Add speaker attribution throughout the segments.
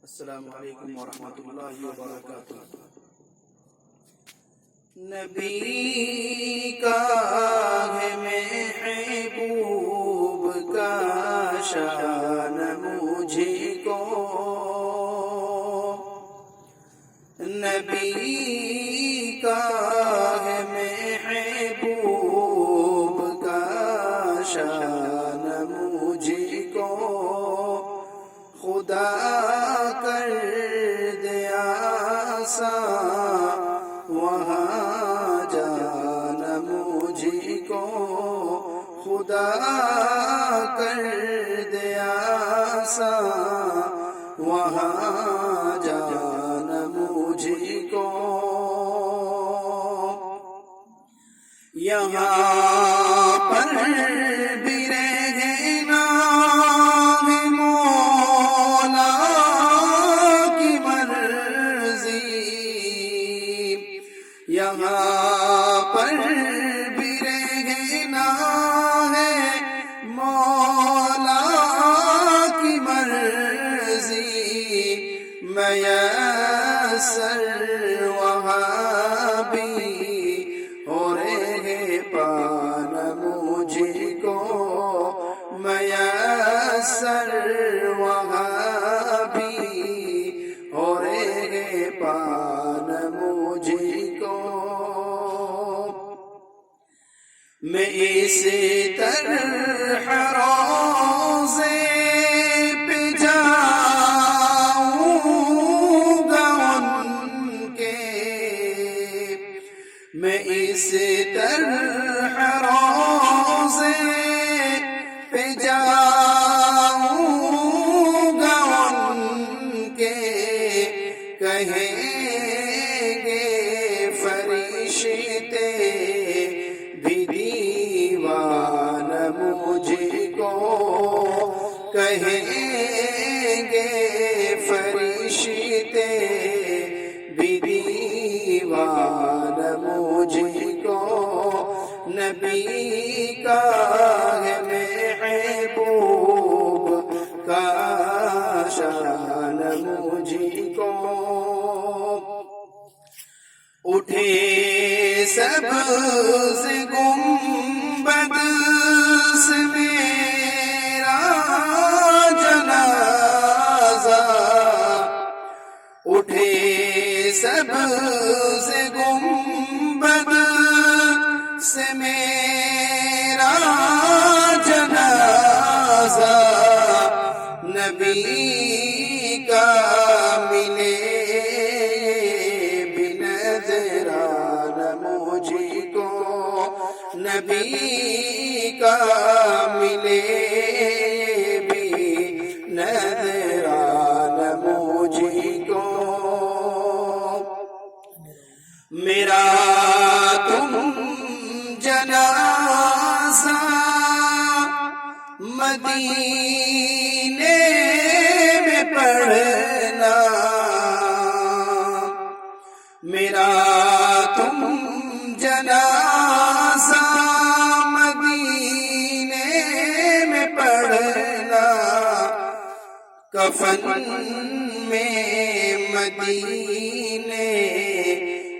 Speaker 1: السلام علیکم ورحمۃ اللہ وبرکاتہ۔ نبی کا ہے محبوب کا شان مجھے کو، نبی کا ہے محبوب کا شان مجھے کو، خدا کر دیا آسان وہاں جانا مجھے کو، خدا کر دیا آسان وہاں جانا مجھے کو۔ یہاں پر بھی رہنا ہے مولا کی مرضی، یہاں پر بھی رہنا ہے مولا کی مرضی، میسر وہاں بھی ہو رہے پانا مجھے کو، میسر وہاں بھی ہو رہے پانا مجھے کو۔ میں اسی طرح روزے پہ جاؤں گا ان کے، میں اسی طرح روزے پہ جاؤں گا ان کے، کہیں گے فرشتے بھی دیوانہ مجھے کو، کہیں گے فرشتے بھی دیوانہ مجھے کو، نبی کا ہے محبوب کا شان مجھے کو۔ اٹھے سبز گنبد سے میرا جنازہ، اٹھے سبز گنبد سے میرا جنازہ، نبی کا ملے بھی نذرانہ مجھے کو، نبی کا ملے بھی نذرانہ مجھے کو۔ میرا تم جنازہ مدینے میں پڑھنا، میرا تم جنازہ مدینے میں پڑھنا، کفن میں مدینے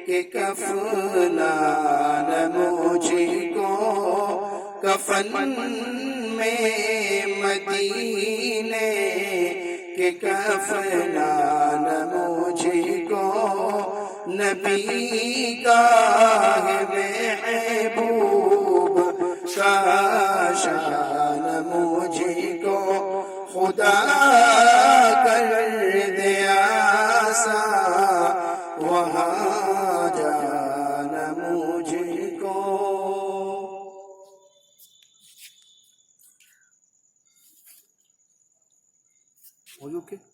Speaker 1: کہ کفنانا مجھے کو، کفن میں مدینے کہ کفنانا مجھے کو، نبی کا ہے محبوب کا شان مجھے کو، خدا کر دیا آسان وہاں جانا مجھے کو۔ اوکے